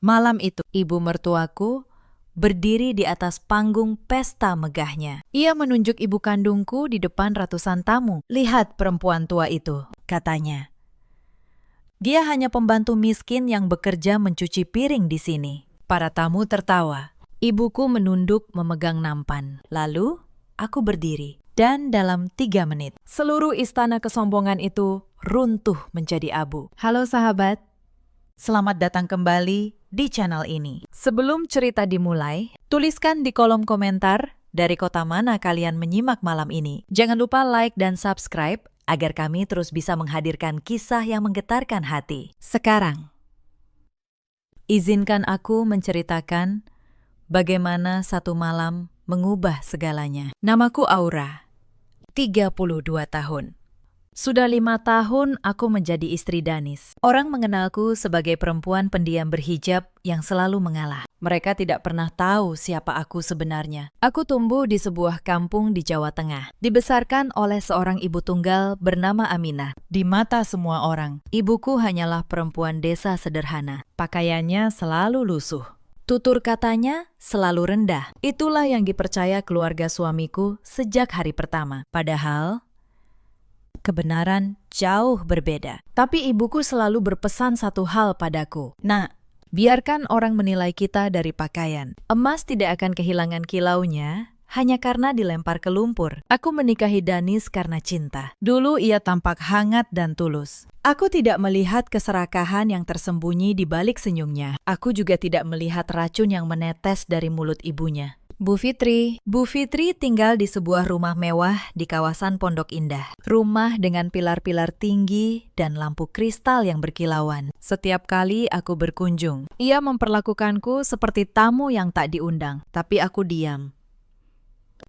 Malam itu, ibu mertuaku berdiri di atas panggung pesta megahnya. Ia menunjuk ibu kandungku di depan ratusan tamu. "Lihat perempuan tua itu," katanya. "Dia hanya pembantu miskin yang bekerja mencuci piring di sini." Para tamu tertawa. Ibuku menunduk memegang nampan. Lalu, aku berdiri. Dan dalam 3 menit, seluruh istana kesombongan itu runtuh menjadi abu. Halo sahabat, selamat datang kembali di channel ini. Sebelum cerita dimulai, tuliskan di kolom komentar dari kota mana kalian menyimak malam ini. Jangan lupa like dan subscribe agar kami terus bisa menghadirkan kisah yang menggetarkan hati. Sekarang, izinkan aku menceritakan bagaimana satu malam mengubah segalanya. Namaku Aura, 32 tahun. Sudah 5 tahun aku menjadi istri Danis. Orang mengenalku sebagai perempuan pendiam berhijab yang selalu mengalah. Mereka tidak pernah tahu siapa aku sebenarnya. Aku tumbuh di sebuah kampung di Jawa Tengah. Dibesarkan oleh seorang ibu tunggal bernama Aminah. Di mata semua orang, ibuku hanyalah perempuan desa sederhana. Pakaiannya selalu lusuh. Tutur katanya selalu rendah. Itulah yang dipercaya keluarga suamiku sejak hari pertama. Padahal kebenaran jauh berbeda. Tapi ibuku selalu berpesan satu hal padaku. "Nak, biarkan orang menilai kita dari pakaian. Emas tidak akan kehilangan kilaunya hanya karena dilempar ke lumpur." Aku menikahi Danis karena cinta. Dulu ia tampak hangat dan tulus. Aku tidak melihat keserakahan yang tersembunyi di balik senyumnya. Aku juga tidak melihat racun yang menetes dari mulut ibunya. Bu Fitri tinggal di sebuah rumah mewah di kawasan Pondok Indah. Rumah dengan pilar-pilar tinggi dan lampu kristal yang berkilauan. Setiap kali aku berkunjung, ia memperlakukanku seperti tamu yang tak diundang. Tapi aku diam.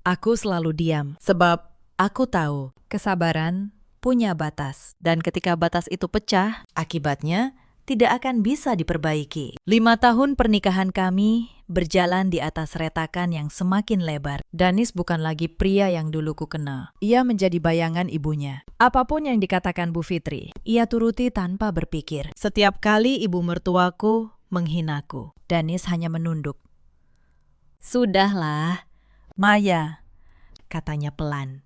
Aku selalu diam, sebab aku tahu kesabaran punya batas. Dan ketika batas itu pecah, akibatnya tidak akan bisa diperbaiki. 5 tahun pernikahan kami berjalan di atas retakan yang semakin lebar. Danis bukan lagi pria yang dulu ku kenal. Ia menjadi bayangan ibunya. Apapun yang dikatakan Bu Fitri, ia turuti tanpa berpikir. Setiap kali ibu mertuaku menghinaku, Danis hanya menunduk. "Sudahlah, Maya," katanya pelan.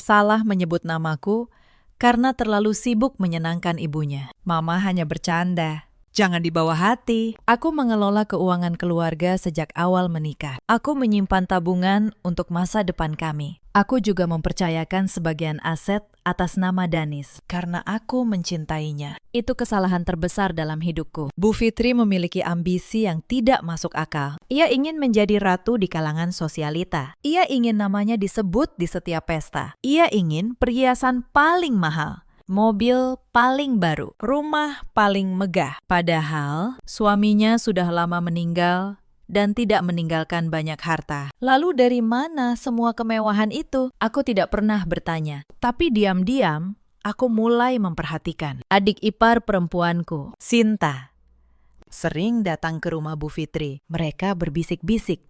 Salah menyebut namaku karena terlalu sibuk menyenangkan ibunya. "Mama hanya bercanda. Jangan dibawa hati." Aku mengelola keuangan keluarga sejak awal menikah. Aku menyimpan tabungan untuk masa depan kami. Aku juga mempercayakan sebagian aset atas nama Danis karena aku mencintainya. Itu kesalahan terbesar dalam hidupku. Bu Fitri memiliki ambisi yang tidak masuk akal. Ia ingin menjadi ratu di kalangan sosialita. Ia ingin namanya disebut di setiap pesta. Ia ingin perhiasan paling mahal, mobil paling baru, rumah paling megah. Padahal suaminya sudah lama meninggal dan tidak meninggalkan banyak harta. Lalu dari mana semua kemewahan itu? Aku tidak pernah bertanya. Tapi diam-diam aku mulai memperhatikan. Adik ipar perempuanku, Sinta, sering datang ke rumah Bu Fitri. Mereka berbisik-bisik.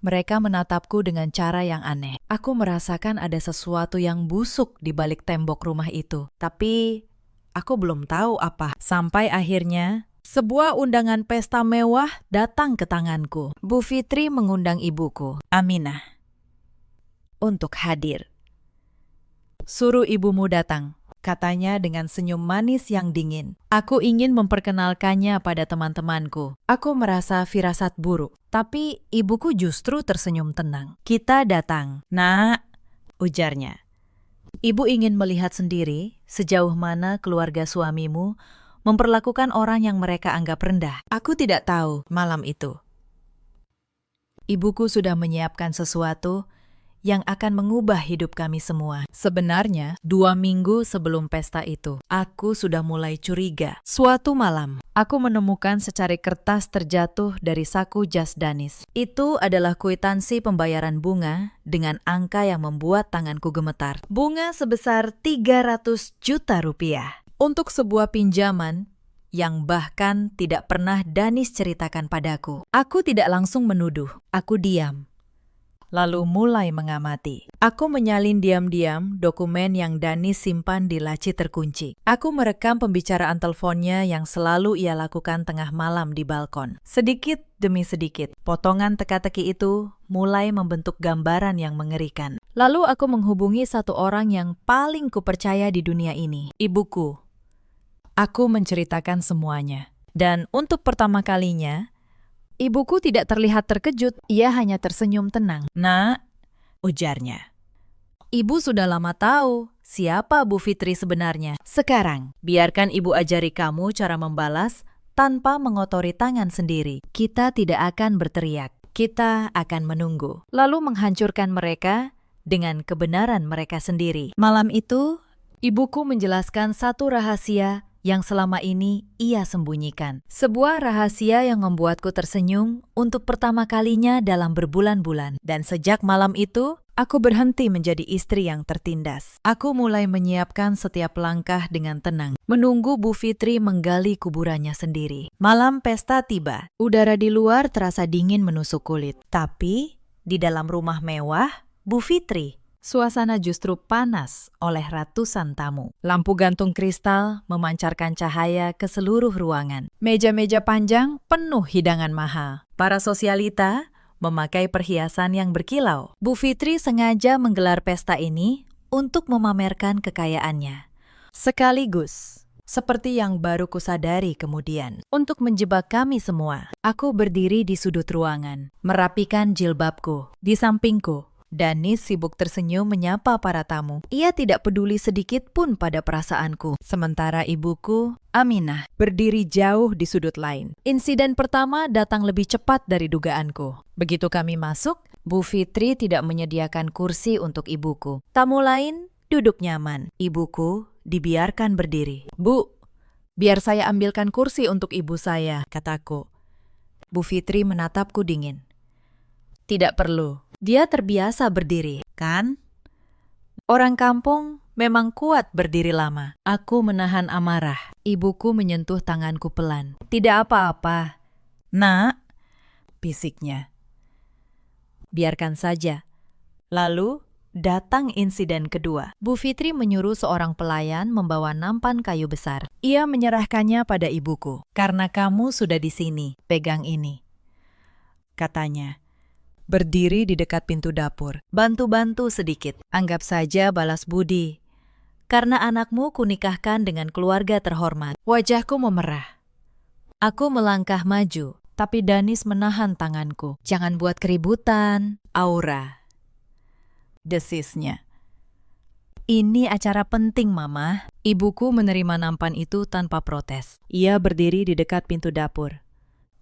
Mereka menatapku dengan cara yang aneh. Aku merasakan ada sesuatu yang busuk di balik tembok rumah itu. Tapi aku belum tahu apa. Sampai akhirnya sebuah undangan pesta mewah datang ke tanganku. Bu Fitri mengundang ibuku, Aminah, untuk hadir. "Suruh ibumu datang," katanya dengan senyum manis yang dingin. Aku ingin memperkenalkannya pada teman-temanku. Aku merasa firasat buruk, tapi ibuku justru tersenyum tenang. "Kita datang, Nak," ujarnya. "Ibu ingin melihat sendiri sejauh mana keluarga suamimu memperlakukan orang yang mereka anggap rendah." Aku tidak tahu malam itu ibuku sudah menyiapkan sesuatu yang akan mengubah hidup kami semua. Sebenarnya, 2 minggu sebelum pesta itu, aku sudah mulai curiga. Suatu malam, aku menemukan secari kertas terjatuh dari saku jas Danis. Itu adalah kwitansi pembayaran bunga dengan angka yang membuat tanganku gemetar. Bunga sebesar 300 juta rupiah. Untuk sebuah pinjaman yang bahkan tidak pernah Danis ceritakan padaku. Aku tidak langsung menuduh, aku diam. lalu mulai mengamati. Aku menyalin diam-diam dokumen yang Danis simpan di laci terkunci. Aku merekam pembicaraan teleponnya yang selalu ia lakukan tengah malam di balkon. Sedikit demi sedikit, potongan teka-teki itu mulai membentuk gambaran yang mengerikan. Lalu aku menghubungi satu orang yang paling kupercaya di dunia ini, ibuku. Aku menceritakan semuanya. Dan untuk pertama kalinya, ibuku tidak terlihat terkejut, ia hanya tersenyum tenang. "Nak," ujarnya. "Ibu sudah lama tahu siapa Bu Fitri sebenarnya. Sekarang, biarkan ibu ajari kamu cara membalas tanpa mengotori tangan sendiri. Kita tidak akan berteriak, kita akan menunggu. Lalu menghancurkan mereka dengan kebenaran mereka sendiri." Malam itu, ibuku menjelaskan satu rahasia yang selama ini ia sembunyikan. Sebuah rahasia yang membuatku tersenyum untuk pertama kalinya dalam berbulan-bulan. Dan sejak malam itu, aku berhenti menjadi istri yang tertindas. Aku mulai menyiapkan setiap langkah dengan tenang, menunggu Bu Fitri menggali kuburannya sendiri. Malam pesta tiba. Udara di luar terasa dingin menusuk kulit. Tapi, di dalam rumah mewah, Bu Fitri, suasana justru panas oleh ratusan tamu. Lampu gantung kristal memancarkan cahaya ke seluruh ruangan. Meja-meja panjang penuh hidangan mahal. Para sosialita memakai perhiasan yang berkilau. Bu Fitri sengaja menggelar pesta ini untuk memamerkan kekayaannya. Sekaligus, seperti yang baru kusadari kemudian, untuk menjebak kami semua, aku berdiri di sudut ruangan, merapikan jilbabku. Di sampingku, Danis sibuk tersenyum menyapa para tamu. Ia tidak peduli sedikit pun pada perasaanku. Sementara ibuku, Aminah, berdiri jauh di sudut lain. Insiden pertama datang lebih cepat dari dugaanku. Begitu kami masuk, Bu Fitri tidak menyediakan kursi untuk ibuku. Tamu lain duduk nyaman. Ibuku dibiarkan berdiri. "Bu, biar saya ambilkan kursi untuk ibu saya," kataku. Bu Fitri menatapku dingin. "Tidak perlu. Dia terbiasa berdiri, kan? Orang kampung memang kuat berdiri lama." Aku menahan amarah. Ibuku menyentuh tanganku pelan. "Tidak apa-apa, Nak," bisiknya. "Biarkan saja." Lalu datang insiden kedua. Bu Fitri menyuruh seorang pelayan membawa nampan kayu besar. Ia menyerahkannya pada ibuku. "Karena kamu sudah di sini, pegang ini," katanya. Berdiri di dekat pintu dapur. "Bantu-bantu sedikit. Anggap saja balas budi. Karena anakmu kunikahkan dengan keluarga terhormat." Wajahku memerah. Aku melangkah maju, tapi Danis menahan tanganku. "Jangan buat keributan, Aura," desisnya. "Ini acara penting, Mama." Ibuku menerima nampan itu tanpa protes. Ia berdiri di dekat pintu dapur,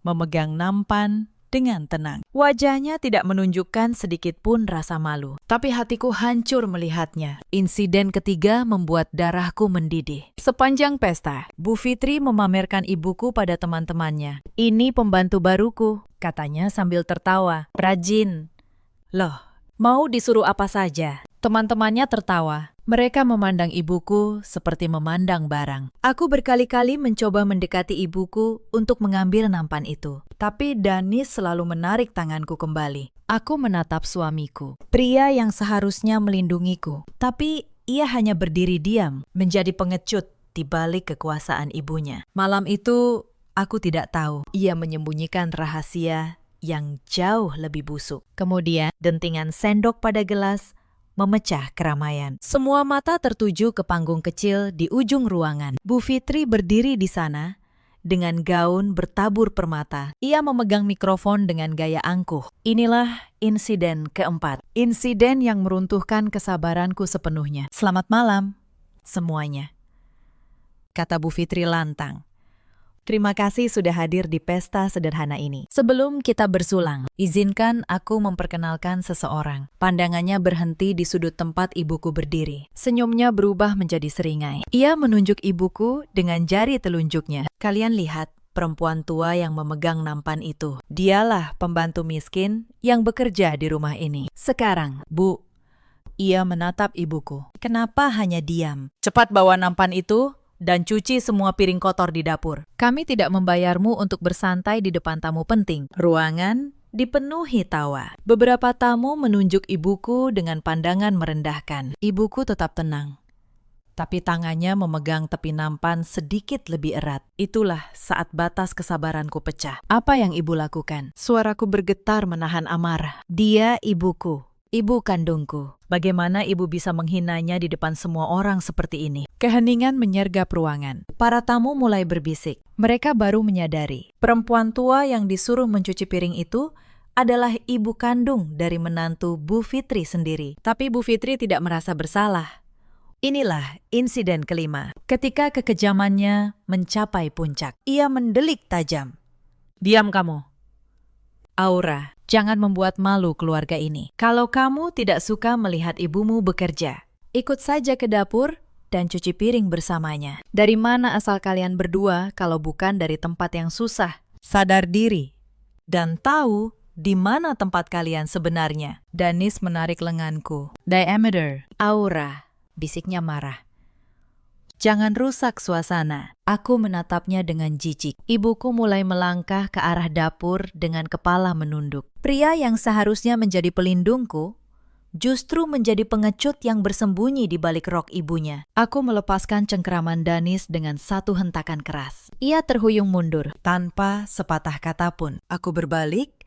memegang nampan dengan tenang. Wajahnya tidak menunjukkan sedikit pun rasa malu. Tapi hatiku hancur melihatnya. Insiden ketiga membuat darahku mendidih. Sepanjang pesta, Bu Fitri memamerkan ibuku pada teman-temannya. "Ini pembantu baruku," katanya sambil tertawa. "Rajin." Loh, mau disuruh apa saja? Teman-temannya tertawa. Mereka memandang ibuku seperti memandang barang. Aku berkali-kali mencoba mendekati ibuku untuk mengambil nampan itu. Tapi Danis selalu menarik tanganku kembali. Aku menatap suamiku, pria yang seharusnya melindungiku. Tapi ia hanya berdiri diam, menjadi pengecut di balik kekuasaan ibunya. Malam itu, aku tidak tahu. Ia menyembunyikan rahasia yang jauh lebih busuk. Kemudian, dentingan sendok pada gelas memecah keramaian. Semua mata tertuju ke panggung kecil di ujung ruangan. Bu Fitri berdiri di sana dengan gaun bertabur permata. Ia memegang mikrofon dengan gaya angkuh. Inilah insiden keempat. Insiden yang meruntuhkan kesabaranku sepenuhnya. "Selamat malam, semuanya," kata Bu Fitri lantang. "Terima kasih sudah hadir di pesta sederhana ini. Sebelum kita bersulang, izinkan aku memperkenalkan seseorang." Pandangannya berhenti di sudut tempat ibuku berdiri. Senyumnya berubah menjadi seringai. Ia menunjuk ibuku dengan jari telunjuknya. "Kalian lihat perempuan tua yang memegang nampan itu. Dialah pembantu miskin yang bekerja di rumah ini. Sekarang, Bu." Ia menatap ibuku. "Kenapa hanya diam? Cepat bawa nampan itu dan cuci semua piring kotor di dapur. Kami tidak membayarmu untuk bersantai di depan tamu penting. Ruangan dipenuhi tawa. Beberapa tamu menunjuk ibuku dengan pandangan merendahkan. Ibuku tetap tenang, tapi tangannya memegang tepi nampan sedikit lebih erat. Itulah saat batas kesabaranku pecah. Apa yang ibu lakukan? Suaraku bergetar menahan amarah. Dia ibuku, ibu kandungku. Bagaimana ibu bisa menghinanya di depan semua orang seperti ini? Keheningan menyergap ruangan. Para tamu mulai berbisik. Mereka baru menyadari perempuan tua yang disuruh mencuci piring itu adalah ibu kandung dari menantu Bu Fitri sendiri. Tapi Bu Fitri tidak merasa bersalah. Inilah insiden kelima. Ketika kekejamannya mencapai puncak, ia mendelik tajam. Diam kamu. Aura, jangan membuat malu keluarga ini. Kalau kamu tidak suka melihat ibumu bekerja, ikut saja ke dapur dan cuci piring bersamanya. Dari mana asal kalian berdua kalau bukan dari tempat yang susah? Sadar diri dan tahu di mana tempat kalian sebenarnya. Danis menarik lenganku. Diameter. Aura, bisiknya marah. Jangan rusak suasana. Aku menatapnya dengan jijik. Ibuku mulai melangkah ke arah dapur dengan kepala menunduk. Pria yang seharusnya menjadi pelindungku justru menjadi pengecut yang bersembunyi di balik rok ibunya. Aku melepaskan cengkeraman Danis dengan satu hentakan keras. Ia terhuyung mundur tanpa sepatah kata pun. Aku berbalik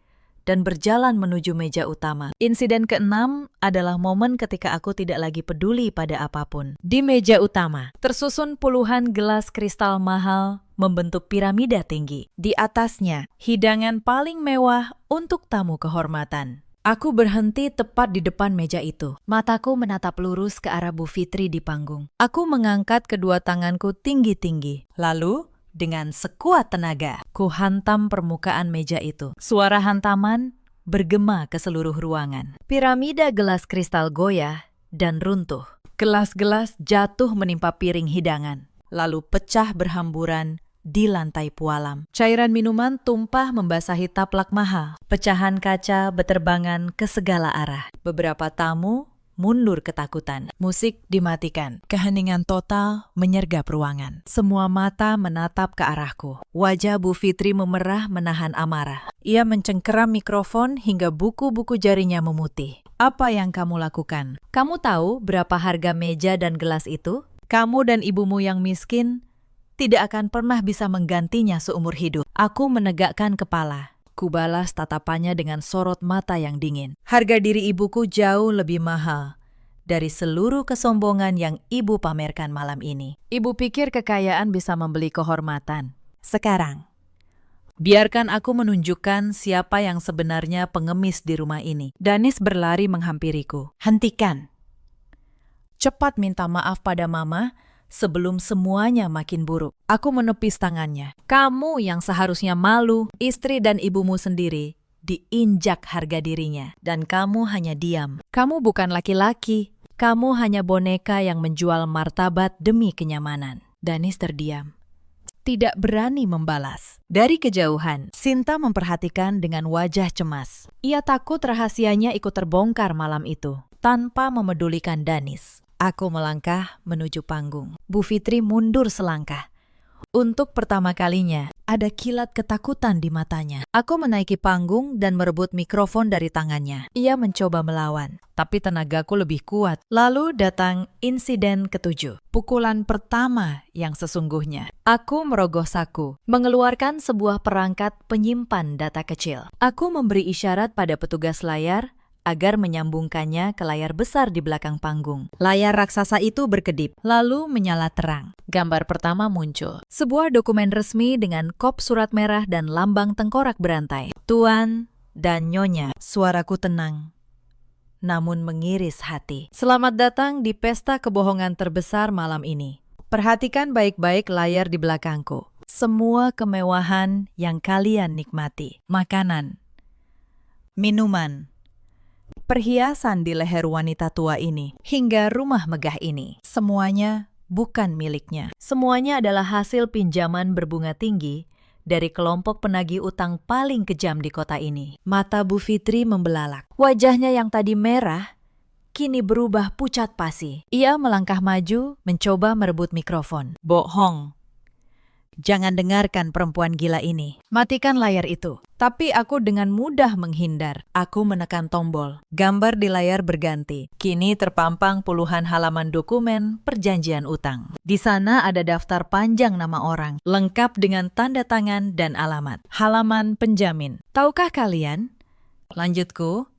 dan berjalan menuju meja utama. Insiden keenam adalah momen ketika aku tidak lagi peduli pada apapun. Di meja utama, tersusun puluhan gelas kristal mahal membentuk piramida tinggi. Di atasnya, hidangan paling mewah untuk tamu kehormatan. Aku berhenti tepat di depan meja itu. Mataku menatap lurus ke arah Bu Fitri di panggung. Aku mengangkat kedua tanganku tinggi-tinggi. Lalu, dengan sekuat tenaga, ku hantam permukaan meja itu. Suara hantaman bergema ke seluruh ruangan. Piramida gelas kristal goyah dan runtuh. Gelas-gelas jatuh menimpa piring hidangan, lalu pecah berhamburan di lantai pualam. Cairan minuman tumpah membasahi taplak mahal. Pecahan kaca beterbangan ke segala arah. Beberapa tamu mundur ketakutan. Musik dimatikan. Keheningan total menyergap ruangan. Semua mata menatap ke arahku. Wajah Bu Fitri memerah menahan amarah. Ia mencengkeram mikrofon hingga buku-buku jarinya memutih. Apa yang kamu lakukan? Kamu tahu berapa harga meja dan gelas itu? Kamu dan ibumu yang miskin tidak akan pernah bisa menggantinya seumur hidup. Aku menegakkan kepala. Kubalas tatapannya dengan sorot mata yang dingin. Harga diri ibuku jauh lebih mahal dari seluruh kesombongan yang ibu pamerkan malam ini. Ibu pikir kekayaan bisa membeli kehormatan. Sekarang, biarkan aku menunjukkan siapa yang sebenarnya pengemis di rumah ini. Danis berlari menghampiriku. Hentikan. Cepat minta maaf pada Mama sebelum semuanya makin buruk. Aku menepis tangannya. Kamu yang seharusnya malu, istri dan ibumu sendiri diinjak harga dirinya. Dan kamu hanya diam. Kamu bukan laki-laki. Kamu hanya boneka yang menjual martabat demi kenyamanan. Danis terdiam. Tidak berani membalas. Dari kejauhan, Sinta memperhatikan dengan wajah cemas. Ia takut rahasianya ikut terbongkar malam itu, tanpa memedulikan Danis. Aku melangkah menuju panggung. Bu Fitri mundur selangkah. Untuk pertama kalinya, ada kilat ketakutan di matanya. Aku menaiki panggung dan merebut mikrofon dari tangannya. Ia mencoba melawan, tapi tenagaku lebih kuat. Lalu datang insiden ketujuh. Pukulan pertama yang sesungguhnya. Aku merogoh saku, mengeluarkan sebuah perangkat penyimpan data kecil. Aku memberi isyarat pada petugas layar agar menyambungkannya ke layar besar di belakang panggung. Layar raksasa itu berkedip, lalu menyala terang. Gambar pertama muncul. Sebuah dokumen resmi dengan kop surat merah dan lambang tengkorak berantai. Tuan dan Nyonya, suaraku tenang, namun mengiris hati. Selamat datang di pesta kebohongan terbesar malam ini. Perhatikan baik-baik layar di belakangku. Semua kemewahan yang kalian nikmati. Makanan, minuman, perhiasan di leher wanita tua ini, hingga rumah megah ini, semuanya bukan miliknya. Semuanya adalah hasil pinjaman berbunga tinggi dari kelompok penagih utang paling kejam di kota ini. Mata Bu Fitri membelalak. Wajahnya yang tadi merah, kini berubah pucat pasi. Ia melangkah maju, mencoba merebut mikrofon. Bohong. Jangan dengarkan perempuan gila ini. Matikan layar itu. Tapi aku dengan mudah menghindar. Aku menekan tombol. Gambar di layar berganti. Kini terpampang puluhan halaman dokumen perjanjian utang. Di sana ada daftar panjang nama orang, lengkap dengan tanda tangan dan alamat. Halaman penjamin. Tahukah kalian? Lanjutku.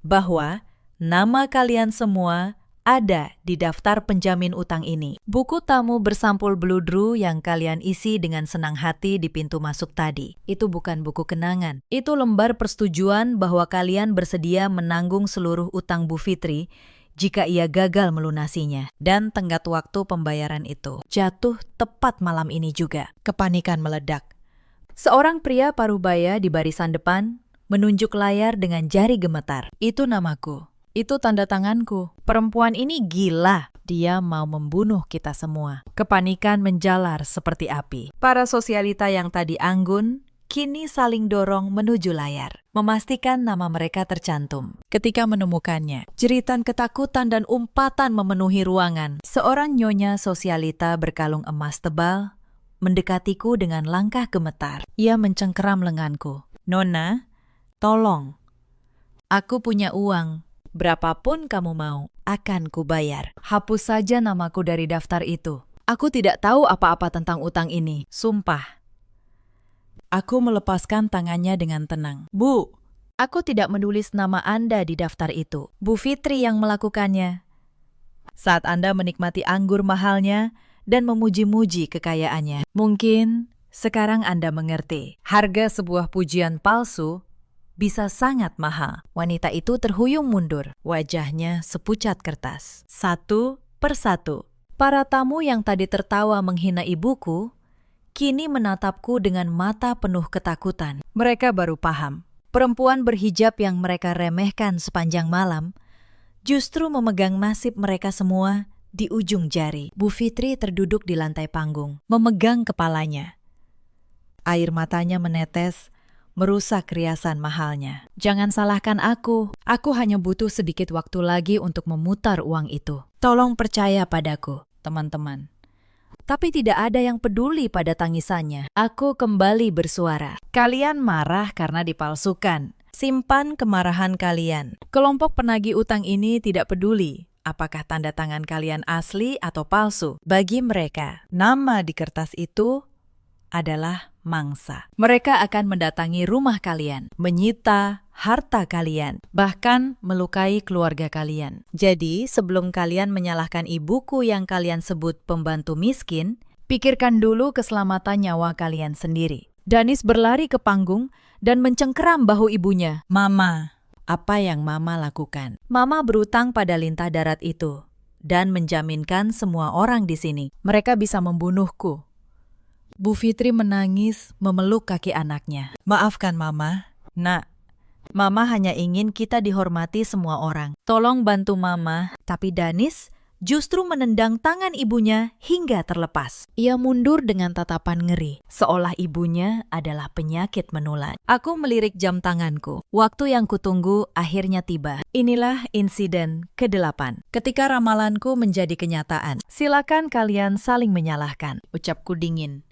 Bahwa nama kalian semua ada di daftar penjamin utang ini. Buku tamu bersampul bludru yang kalian isi dengan senang hati di pintu masuk tadi. Itu bukan buku kenangan. Itu lembar persetujuan bahwa kalian bersedia menanggung seluruh utang Bu Fitri jika ia gagal melunasinya. Dan tenggat waktu pembayaran itu jatuh tepat malam ini juga. Kepanikan meledak. Seorang pria parubaya di barisan depan menunjuk layar dengan jari gemetar. Itu namaku. Itu tanda tanganku. Perempuan ini gila. Dia mau membunuh kita semua. Kepanikan menjalar seperti api. Para sosialita yang tadi anggun, kini saling dorong menuju layar, memastikan nama mereka tercantum. Ketika menemukannya, jeritan ketakutan dan umpatan memenuhi ruangan. Seorang nyonya sosialita berkalung emas tebal mendekatiku dengan langkah gemetar. Ia mencengkeram lenganku. Nona, tolong. Aku punya uang. Berapapun kamu mau, akan kubayar. Hapus saja namaku dari daftar itu. Aku tidak tahu apa-apa tentang utang ini. Sumpah. Aku melepaskan tangannya dengan tenang. Bu, aku tidak menulis nama Anda di daftar itu. Bu Fitri yang melakukannya. Saat Anda menikmati anggur mahalnya dan memuji-muji kekayaannya. Mungkin sekarang Anda mengerti. Harga sebuah pujian palsu bisa sangat mahal. Wanita itu terhuyung mundur. Wajahnya sepucat kertas. Satu persatu. Para tamu yang tadi tertawa menghina ibuku, kini menatapku dengan mata penuh ketakutan. Mereka baru paham. Perempuan berhijab yang mereka remehkan sepanjang malam, justru memegang nasib mereka semua di ujung jari. Bu Fitri terduduk di lantai panggung, memegang kepalanya. Air matanya menetes, merusak riasan mahalnya. Jangan salahkan aku hanya butuh sedikit waktu lagi untuk memutar uang itu. Tolong percaya padaku, teman-teman. Tapi tidak ada yang peduli pada tangisannya. Aku kembali bersuara. Kalian marah karena dipalsukan. Simpan kemarahan kalian. Kelompok penagih utang ini tidak peduli apakah tanda tangan kalian asli atau palsu. Bagi mereka, nama di kertas itu adalah mangsa. Mereka akan mendatangi rumah kalian, menyita harta kalian, bahkan melukai keluarga kalian. Jadi, sebelum kalian menyalahkan ibuku yang kalian sebut pembantu miskin, pikirkan dulu keselamatan nyawa kalian sendiri. Danis berlari ke panggung dan mencengkeram bahu ibunya. Mama, apa yang Mama lakukan? Mama berutang pada lintah darat itu dan menjaminkan semua orang di sini. Mereka bisa membunuhku. Bu Fitri menangis memeluk kaki anaknya. Maafkan Mama. Nak, Mama hanya ingin kita dihormati semua orang. Tolong bantu Mama. Tapi Danis justru menendang tangan ibunya hingga terlepas. Ia mundur dengan tatapan ngeri, seolah ibunya adalah penyakit menular. Aku melirik jam tanganku. Waktu yang kutunggu akhirnya tiba. Inilah insiden ke-8. Ketika ramalanku menjadi kenyataan. Silakan kalian saling menyalahkan, ucapku dingin.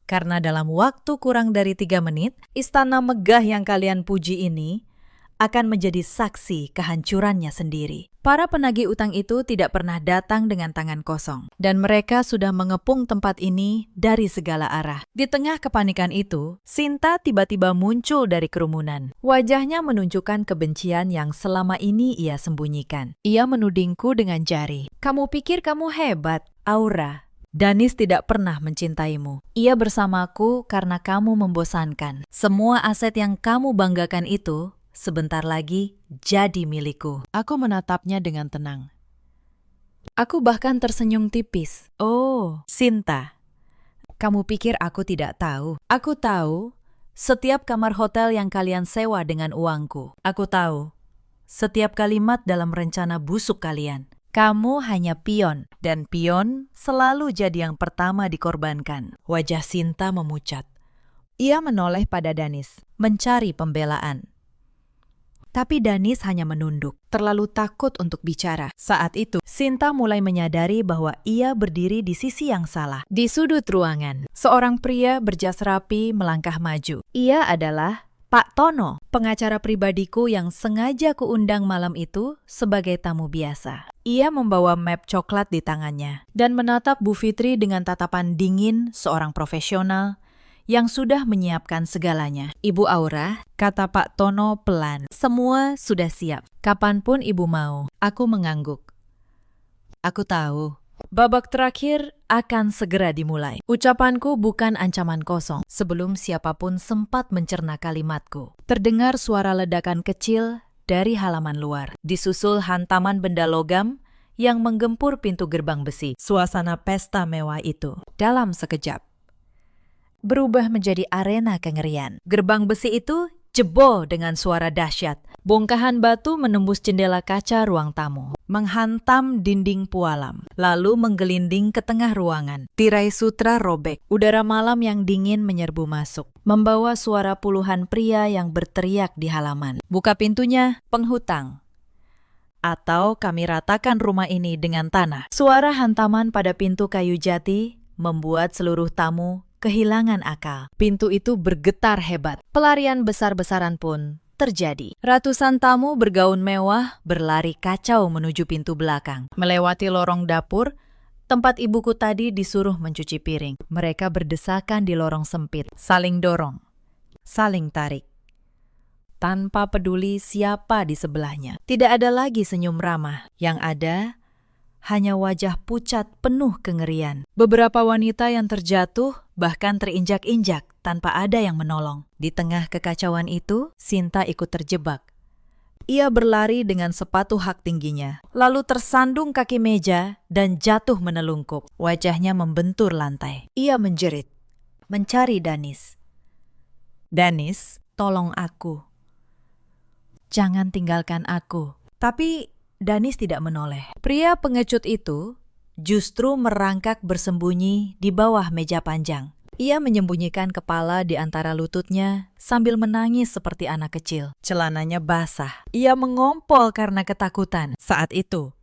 Karena dalam waktu kurang dari 3 menit, istana megah yang kalian puji ini akan menjadi saksi kehancurannya sendiri. Para penagih utang itu tidak pernah datang dengan tangan kosong, dan mereka sudah mengepung tempat ini dari segala arah. Di tengah kepanikan itu, Sinta tiba-tiba muncul dari kerumunan. Wajahnya menunjukkan kebencian yang selama ini ia sembunyikan. Ia menudingku dengan jari. Kamu pikir kamu hebat, Aura? Danis tidak pernah mencintaimu. Ia bersamaku karena kamu membosankan. Semua aset yang kamu banggakan itu sebentar lagi jadi milikku. Aku menatapnya dengan tenang. Aku bahkan tersenyum tipis. Oh, Sinta. Kamu pikir aku tidak tahu? Aku tahu setiap kamar hotel yang kalian sewa dengan uangku. Aku tahu setiap kalimat dalam rencana busuk kalian. Kamu hanya pion, dan pion selalu jadi yang pertama dikorbankan. Wajah Sinta memucat. Ia menoleh pada Danis, mencari pembelaan. Tapi Danis hanya menunduk, terlalu takut untuk bicara. Saat itu, Sinta mulai menyadari bahwa ia berdiri di sisi yang salah. Di sudut ruangan, seorang pria berjas rapi melangkah maju. Ia adalah Pak Tono, pengacara pribadiku yang sengaja kuundang malam itu sebagai tamu biasa. Ia membawa map coklat di tangannya dan menatap Bu Fitri dengan tatapan dingin seorang profesional yang sudah menyiapkan segalanya. Ibu Aura, kata Pak Tono pelan, semua sudah siap. Kapanpun ibu mau. Aku mengangguk. Aku tahu. Babak terakhir akan segera dimulai. Ucapanku bukan ancaman kosong. Sebelum siapapun sempat mencerna kalimatku, terdengar suara ledakan kecil dari halaman luar. Disusul hantaman benda logam yang menggempur pintu gerbang besi. Suasana pesta mewah itu, dalam sekejap, berubah menjadi arena kengerian. Gerbang besi itu jebol dengan suara dahsyat. Bongkahan batu menembus jendela kaca ruang tamu, menghantam dinding pualam, lalu menggelinding ke tengah ruangan. Tirai sutra robek, udara malam yang dingin menyerbu masuk, membawa suara puluhan pria yang berteriak di halaman. Buka pintunya, penghutang. Atau kami ratakan rumah ini dengan tanah. Suara hantaman pada pintu kayu jati membuat seluruh tamu kehilangan akal. Pintu itu bergetar hebat. Pelarian besar-besaran pun terjadi. Ratusan tamu bergaun mewah berlari kacau menuju pintu belakang. Melewati lorong dapur, tempat ibuku tadi disuruh mencuci piring. Mereka berdesakan di lorong sempit, saling dorong, saling tarik, tanpa peduli siapa di sebelahnya. Tidak ada lagi senyum ramah. Yang ada hanya wajah pucat penuh kengerian. Beberapa wanita yang terjatuh bahkan terinjak-injak tanpa ada yang menolong. Di tengah kekacauan itu, Sinta ikut terjebak. Ia berlari dengan sepatu hak tingginya, lalu tersandung kaki meja dan jatuh menelungkup. Wajahnya membentur lantai. Ia menjerit, mencari Danis. Danis, tolong aku. Jangan tinggalkan aku. Tapi Danis tidak menoleh. Pria pengecut itu justru merangkak bersembunyi di bawah meja panjang. Ia menyembunyikan kepala di antara lututnya sambil menangis seperti anak kecil. Celananya basah. Ia mengompol karena ketakutan. Saat itu,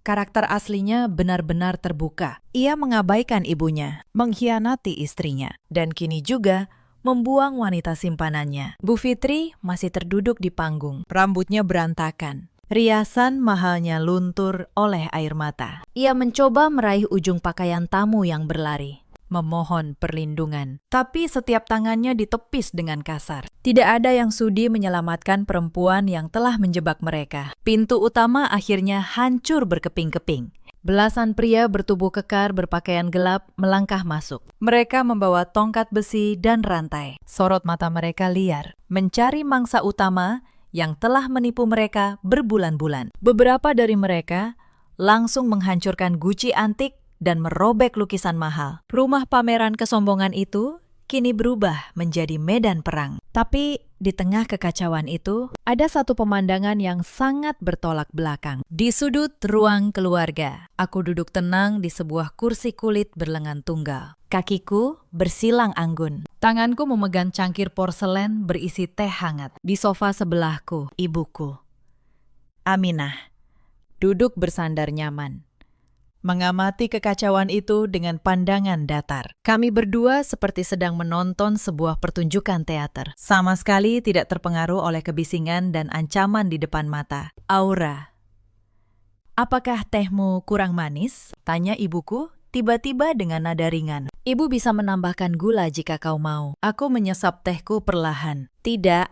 karakter aslinya benar-benar terbuka. Ia mengabaikan ibunya, mengkhianati istrinya, dan kini juga membuang wanita simpanannya. Bu Fitri masih terduduk di panggung. Rambutnya berantakan. Riasan mahalnya luntur oleh air mata. Ia mencoba meraih ujung pakaian tamu yang berlari, memohon perlindungan. Tapi setiap tangannya ditepis dengan kasar. Tidak ada yang sudi menyelamatkan perempuan yang telah menjebak mereka. Pintu utama akhirnya hancur berkeping-keping. Belasan pria bertubuh kekar berpakaian gelap melangkah masuk. Mereka membawa tongkat besi dan rantai. Sorot mata mereka liar, mencari mangsa utama yang telah menipu mereka berbulan-bulan. Beberapa dari mereka langsung menghancurkan guci antik dan merobek lukisan mahal. Rumah pameran kesombongan itu kini berubah menjadi medan perang. Tapi di tengah kekacauan itu, ada satu pemandangan yang sangat bertolak belakang. Di sudut ruang keluarga, aku duduk tenang di sebuah kursi kulit berlengan tunggal. Kakiku bersilang anggun. Tanganku memegang cangkir porselen berisi teh hangat. Di sofa sebelahku, ibuku, Aminah, duduk bersandar nyaman, mengamati kekacauan itu dengan pandangan datar. Kami berdua seperti sedang menonton sebuah pertunjukan teater. Sama sekali tidak terpengaruh oleh kebisingan dan ancaman di depan mata. Aura, apakah tehmu kurang manis? Tanya ibuku tiba-tiba dengan nada ringan. Ibu bisa menambahkan gula jika kau mau. Aku menyesap tehku perlahan. Tidak.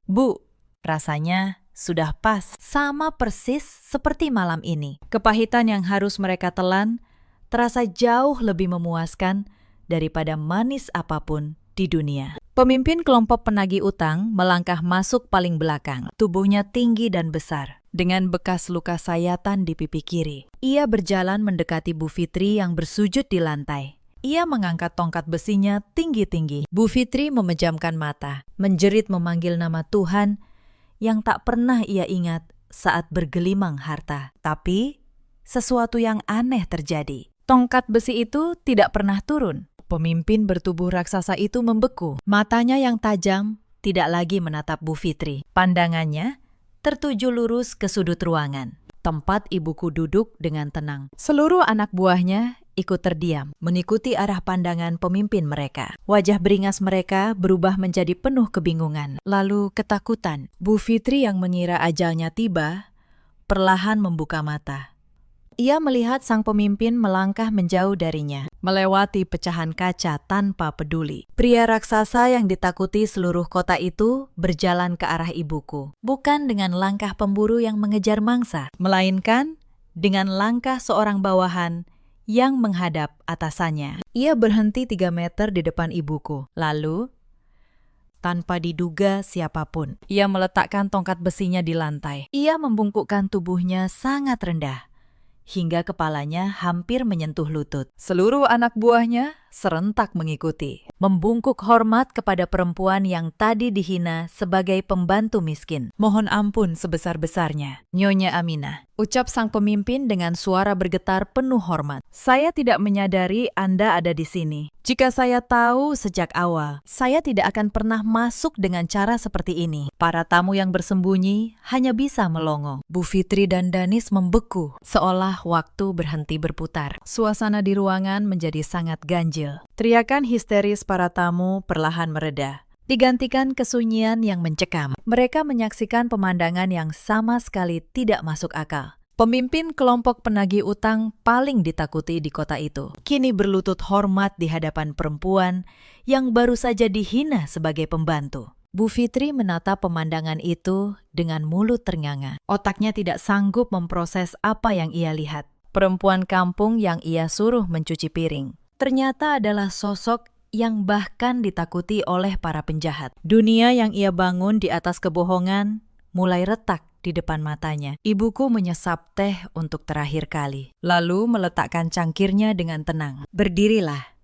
Bu, rasanya sudah pas. Sama persis seperti malam ini. Kepahitan yang harus mereka telan terasa jauh lebih memuaskan daripada manis apapun di dunia. Pemimpin kelompok penagih utang melangkah masuk paling belakang. Tubuhnya tinggi dan besar, dengan bekas luka sayatan di pipi kiri. Ia berjalan mendekati Bu Fitri yang bersujud di lantai. Ia mengangkat tongkat besinya tinggi-tinggi. Bu Fitri memejamkan mata, menjerit memanggil nama Tuhan yang tak pernah ia ingat saat bergelimang harta. Tapi, sesuatu yang aneh terjadi. Tongkat besi itu tidak pernah turun. Pemimpin bertubuh raksasa itu membeku. Matanya yang tajam tidak lagi menatap Bu Fitri. Pandangannya tertuju lurus ke sudut ruangan, tempat ibuku duduk dengan tenang. Seluruh anak buahnya ikut terdiam, mengikuti arah pandangan pemimpin mereka. Wajah beringas mereka berubah menjadi penuh kebingungan, lalu ketakutan. Bu Fitri yang mengira ajalnya tiba, perlahan membuka mata. Ia melihat sang pemimpin melangkah menjauh darinya, melewati pecahan kaca tanpa peduli. Pria raksasa yang ditakuti seluruh kota itu berjalan ke arah ibuku, bukan dengan langkah pemburu yang mengejar mangsa, melainkan dengan langkah seorang bawahan yang menghadap atasannya. Ia berhenti 3 meter di depan ibuku, lalu tanpa diduga siapapun, ia meletakkan tongkat besinya di lantai. Ia membungkukkan tubuhnya sangat rendah, hingga kepalanya hampir menyentuh lutut. Seluruh anak buahnya serentak mengikuti, membungkuk hormat kepada perempuan yang tadi dihina sebagai pembantu miskin. Mohon ampun sebesar-besarnya, Nyonya Aminah, ucap sang pemimpin dengan suara bergetar penuh hormat. Saya tidak menyadari Anda ada di sini. Jika saya tahu sejak awal, saya tidak akan pernah masuk dengan cara seperti ini. Para tamu yang bersembunyi hanya bisa melongo. Bu Fitri dan Danis membeku, seolah waktu berhenti berputar. Suasana di ruangan menjadi sangat ganjil. Teriakan histeris para tamu perlahan mereda, digantikan kesunyian yang mencekam. Mereka menyaksikan pemandangan yang sama sekali tidak masuk akal. Pemimpin kelompok penagih utang paling ditakuti di kota itu kini berlutut hormat di hadapan perempuan yang baru saja dihina sebagai pembantu. Bu Fitri menatap pemandangan itu dengan mulut ternganga. Otaknya tidak sanggup memproses apa yang ia lihat. Perempuan kampung yang ia suruh mencuci piring ternyata adalah sosok yang bahkan ditakuti oleh para penjahat. Dunia yang ia bangun di atas kebohongan mulai retak di depan matanya. Ibuku menyesap teh untuk terakhir kali, lalu meletakkan cangkirnya dengan tenang. Berdirilah,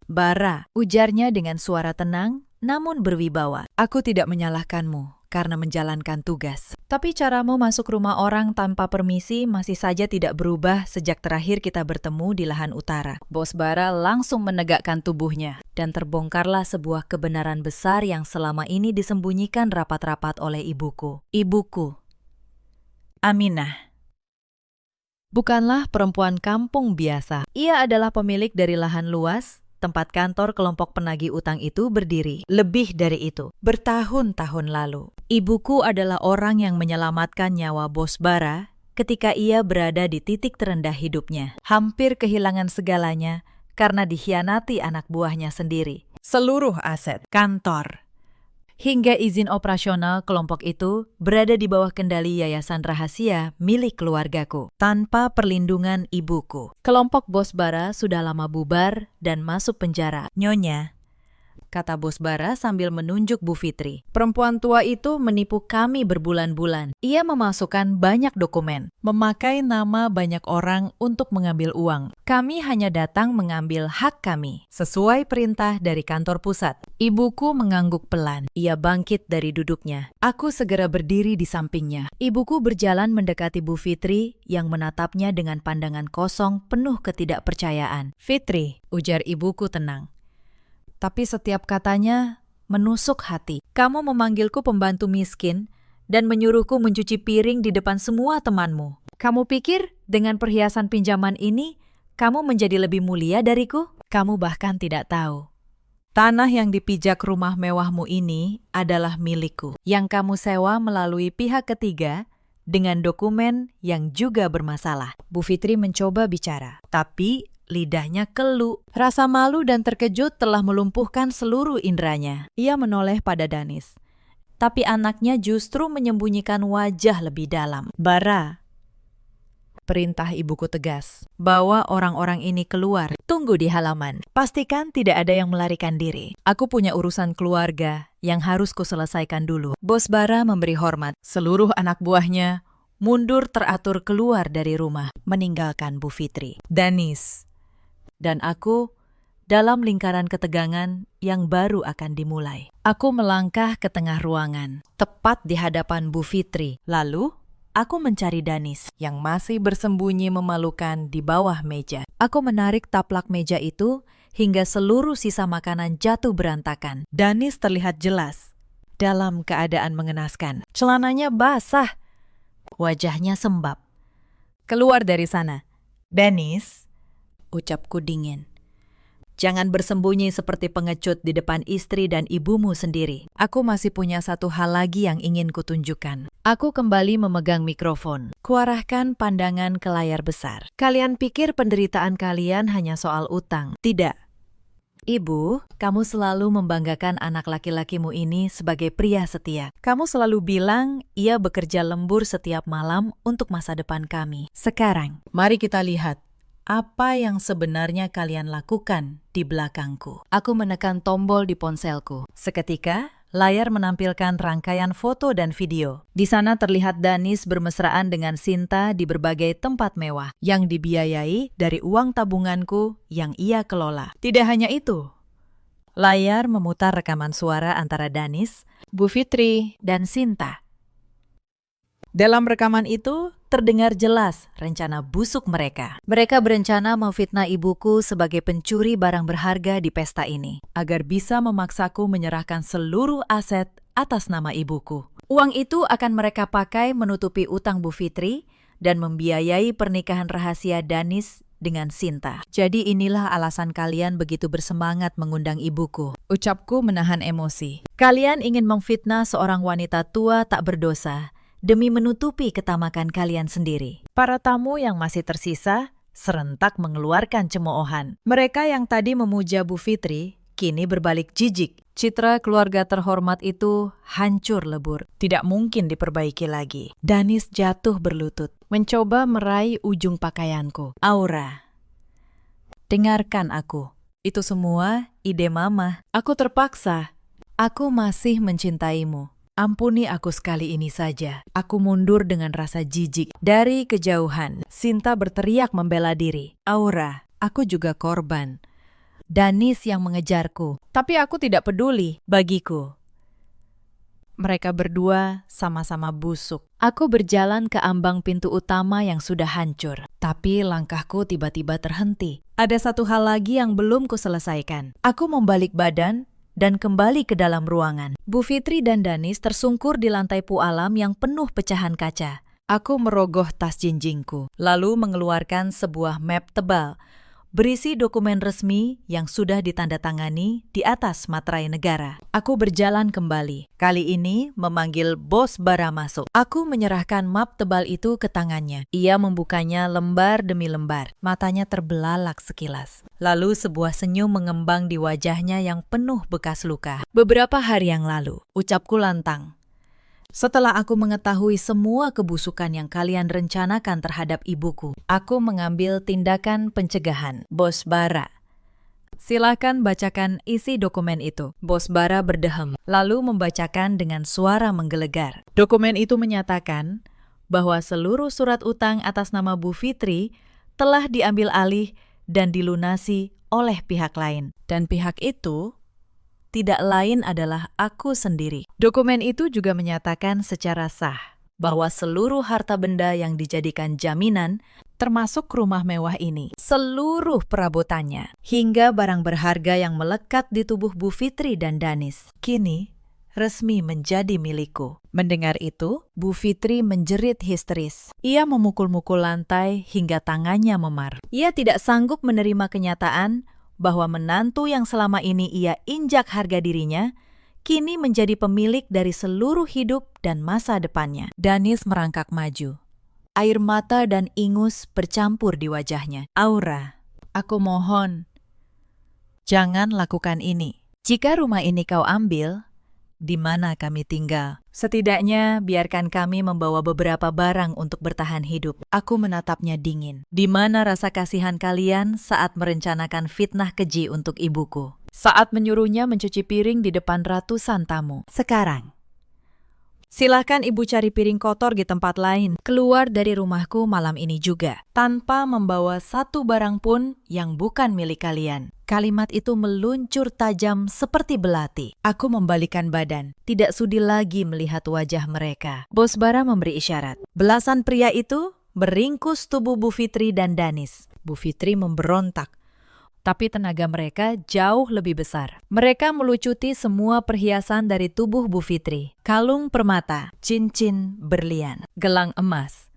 Bara, ujarnya dengan suara tenang namun berwibawa. Aku tidak menyalahkanmu karena menjalankan tugas. Tapi caramu masuk rumah orang tanpa permisi masih saja tidak berubah sejak terakhir kita bertemu di lahan utara. Bos Bara langsung menegakkan tubuhnya, dan terbongkarlah sebuah kebenaran besar yang selama ini disembunyikan rapat-rapat oleh ibuku. Ibuku, Aminah, bukanlah perempuan kampung biasa. Ia adalah pemilik dari lahan luas tempat kantor kelompok penagih utang itu berdiri. Lebih dari itu, bertahun-tahun lalu, ibuku adalah orang yang menyelamatkan nyawa Bos Bara ketika ia berada di titik terendah hidupnya. Hampir kehilangan segalanya karena dikhianati anak buahnya sendiri. Seluruh aset, kantor, hingga izin operasional kelompok itu berada di bawah kendali yayasan rahasia milik keluargaku, tanpa perlindungan ibuku. Kelompok Bos Bara sudah lama bubar dan masuk penjara. Nyonya, kata Bos Bara sambil menunjuk Bu Fitri. Perempuan tua itu menipu kami berbulan-bulan. Ia memasukkan banyak dokumen, memakai nama banyak orang untuk mengambil uang. Kami hanya datang mengambil hak kami, sesuai perintah dari kantor pusat. Ibuku mengangguk pelan. Ia bangkit dari duduknya. Aku segera berdiri di sampingnya. Ibuku berjalan mendekati Bu Fitri yang menatapnya dengan pandangan kosong penuh ketidakpercayaan. Fitri, ujar ibuku tenang, tapi setiap katanya menusuk hati. Kamu memanggilku pembantu miskin dan menyuruhku mencuci piring di depan semua temanmu. Kamu pikir dengan perhiasan pinjaman ini, kamu menjadi lebih mulia dariku? Kamu bahkan tidak tahu. Tanah yang dipijak rumah mewahmu ini adalah milikku, yang kamu sewa melalui pihak ketiga dengan dokumen yang juga bermasalah. Bu Fitri mencoba bicara, tapi lidahnya kelu. Rasa malu dan terkejut telah melumpuhkan seluruh inderanya. Ia menoleh pada Danis, tapi anaknya justru menyembunyikan wajah lebih dalam. Bara, perintah ibuku tegas, bawa orang-orang ini keluar. Tunggu di halaman. Pastikan tidak ada yang melarikan diri. Aku punya urusan keluarga yang harus kuselesaikan dulu. Bos Bara memberi hormat. Seluruh anak buahnya mundur teratur keluar dari rumah, meninggalkan Bu Fitri, Danis, dan aku dalam lingkaran ketegangan yang baru akan dimulai. Aku melangkah ke tengah ruangan, tepat di hadapan Bu Fitri. Lalu, aku mencari Danis yang masih bersembunyi memalukan di bawah meja. Aku menarik taplak meja itu hingga seluruh sisa makanan jatuh berantakan. Danis terlihat jelas, dalam keadaan mengenaskan. Celananya basah. Wajahnya sembab. Keluar dari sana. Dennis, ucapku dingin. Jangan bersembunyi seperti pengecut di depan istri dan ibumu sendiri. Aku masih punya satu hal lagi yang ingin kutunjukkan. Aku kembali memegang mikrofon. Kuarahkan pandangan ke layar besar. Kalian pikir penderitaan kalian hanya soal utang? Tidak. Ibu, kamu selalu membanggakan anak laki-lakimu ini sebagai pria setia. Kamu selalu bilang ia bekerja lembur setiap malam untuk masa depan kami. Sekarang, mari kita lihat apa yang sebenarnya kalian lakukan di belakangku. Aku menekan tombol di ponselku. Seketika, layar menampilkan rangkaian foto dan video. Di sana terlihat Danis bermesraan dengan Sinta di berbagai tempat mewah yang dibiayai dari uang tabunganku yang ia kelola. Tidak hanya itu, layar memutar rekaman suara antara Danis, Bu Fitri, dan Sinta. Dalam rekaman itu, terdengar jelas rencana busuk mereka. Mereka berencana memfitnah ibuku sebagai pencuri barang berharga di pesta ini, agar bisa memaksaku menyerahkan seluruh aset atas nama ibuku. Uang itu akan mereka pakai menutupi utang Bu Fitri dan membiayai pernikahan rahasia Danis dengan Sinta. Jadi inilah alasan kalian begitu bersemangat mengundang ibuku. Ucapku menahan emosi. Kalian ingin memfitnah seorang wanita tua tak berdosa demi menutupi ketamakan kalian sendiri. Para tamu yang masih tersisa serentak mengeluarkan cemoohan. Mereka yang tadi memuja Bu Fitri kini berbalik jijik. Citra keluarga terhormat itu hancur lebur. Tidak mungkin diperbaiki lagi. Danis jatuh berlutut, mencoba meraih ujung pakaianku. Aura, dengarkan aku. Itu semua ide Mama. Aku terpaksa. Aku masih mencintaimu. Ampuni aku sekali ini saja. Aku mundur dengan rasa jijik. Dari kejauhan, Sinta berteriak membela diri. Aura, aku juga korban. Danis yang mengejarku. Tapi aku tidak peduli bagiku. Mereka berdua sama-sama busuk. Aku berjalan ke ambang pintu utama yang sudah hancur. Tapi langkahku tiba-tiba terhenti. Ada satu hal lagi yang belum kuselesaikan. Aku membalik badan dan kembali ke dalam ruangan. Bu Fitri dan Danis tersungkur di lantai pualam yang penuh pecahan kaca. Aku merogoh tas jinjingku, lalu mengeluarkan sebuah map tebal berisi dokumen resmi yang sudah ditandatangani di atas materai negara. Aku berjalan kembali, kali ini memanggil Bos Bara masuk. Aku menyerahkan map tebal itu ke tangannya. Ia membukanya lembar demi lembar, matanya terbelalak sekilas. Lalu sebuah senyum mengembang di wajahnya yang penuh bekas luka. Beberapa hari yang lalu, ucapku lantang. Setelah aku mengetahui semua kebusukan yang kalian rencanakan terhadap ibuku, aku mengambil tindakan pencegahan. Bos Bara, silakan bacakan isi dokumen itu. Bos Bara berdehem, lalu membacakan dengan suara menggelegar. Dokumen itu menyatakan bahwa seluruh surat utang atas nama Bu Fitri telah diambil alih dan dilunasi oleh pihak lain. Dan pihak itu tidak lain adalah aku sendiri. Dokumen itu juga menyatakan secara sah bahwa seluruh harta benda yang dijadikan jaminan, termasuk rumah mewah ini, seluruh perabotannya, hingga barang berharga yang melekat di tubuh Bu Fitri dan Danis, kini resmi menjadi milikku. Mendengar itu, Bu Fitri menjerit histeris. Ia memukul-mukul lantai hingga tangannya memar. Ia tidak sanggup menerima kenyataan bahwa menantu yang selama ini ia injak harga dirinya, kini menjadi pemilik dari seluruh hidup dan masa depannya. Danis merangkak maju. Air mata dan ingus bercampur di wajahnya. Aura, aku mohon, jangan lakukan ini. Jika rumah ini kau ambil, di mana kami tinggal? Setidaknya biarkan kami membawa beberapa barang untuk bertahan hidup. Aku menatapnya dingin. Di mana rasa kasihan kalian saat merencanakan fitnah keji untuk ibuku? Saat menyuruhnya mencuci piring di depan ratusan tamu. Sekarang, silakan ibu cari piring kotor di tempat lain. Keluar dari rumahku malam ini juga, tanpa membawa satu barang pun yang bukan milik kalian. Kalimat itu meluncur tajam seperti belati. Aku membalikkan badan, tidak sudi lagi melihat wajah mereka. Bos Bara memberi isyarat. Belasan pria itu beringkus tubuh Bu Fitri dan Danis. Bu Fitri memberontak. tapi tenaga mereka jauh lebih besar. Mereka melucuti semua perhiasan dari tubuh Bu Fitri. Kalung permata, cincin berlian, gelang emas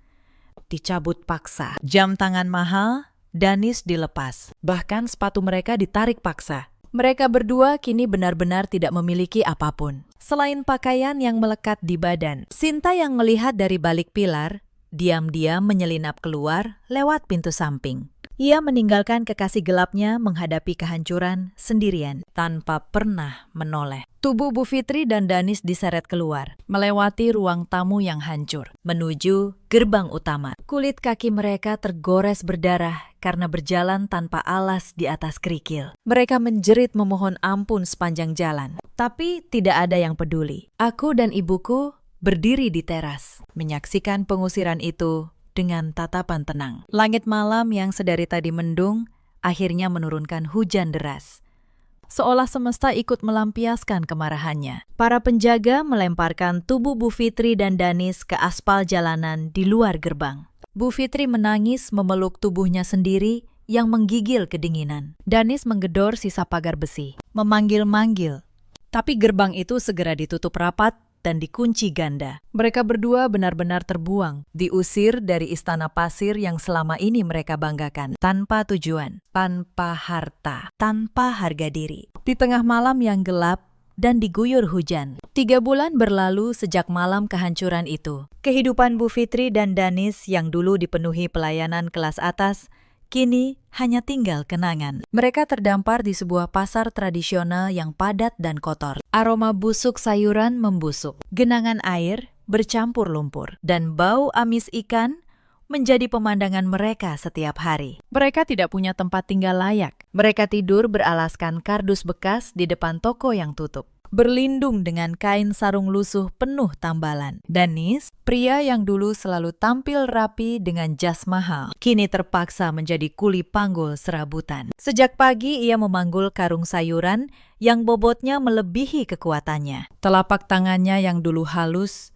dicabut paksa. Jam tangan mahal, Danis dilepas. Bahkan sepatu mereka ditarik paksa. Mereka berdua kini benar-benar tidak memiliki apapun selain pakaian yang melekat di badan. Sinta yang melihat dari balik pilar, diam-diam menyelinap keluar lewat pintu samping. Ia meninggalkan kekasih gelapnya menghadapi kehancuran sendirian, tanpa pernah menoleh. Tubuh Bu Fitri dan Danis diseret keluar, melewati ruang tamu yang hancur, menuju gerbang utama. Kulit kaki mereka tergores berdarah karena berjalan tanpa alas di atas kerikil. Mereka menjerit memohon ampun sepanjang jalan, tapi tidak ada yang peduli. Aku dan ibuku berdiri di teras, menyaksikan pengusiran itu dengan tatapan tenang. Langit malam yang sedari tadi mendung akhirnya menurunkan hujan deras. Seolah semesta ikut melampiaskan kemarahannya. Para penjaga melemparkan tubuh Bu Fitri dan Danis ke aspal jalanan di luar gerbang. Bu Fitri menangis memeluk tubuhnya sendiri yang menggigil kedinginan. Danis menggedor sisa pagar besi, memanggil-manggil. Tapi gerbang itu segera ditutup rapat dan dikunci ganda. Mereka berdua benar-benar terbuang, diusir dari istana pasir yang selama ini mereka banggakan, tanpa tujuan, tanpa harta, tanpa harga diri. Di tengah malam yang gelap dan diguyur hujan. 3 bulan berlalu sejak malam kehancuran itu. Kehidupan Bu Fitri dan Danis yang dulu dipenuhi pelayanan kelas atas, kini hanya tinggal kenangan. Mereka terdampar di sebuah pasar tradisional yang padat dan kotor. Aroma busuk sayuran membusuk, genangan air bercampur lumpur, dan bau amis ikan menjadi pemandangan mereka setiap hari. Mereka tidak punya tempat tinggal layak. Mereka tidur beralaskan kardus bekas di depan toko yang tutup, berlindung dengan kain sarung lusuh penuh tambalan. Danis, pria yang dulu selalu tampil rapi dengan jas mahal, kini terpaksa menjadi kuli panggul serabutan. Sejak pagi ia memanggul karung sayuran yang bobotnya melebihi kekuatannya. Telapak tangannya yang dulu halus,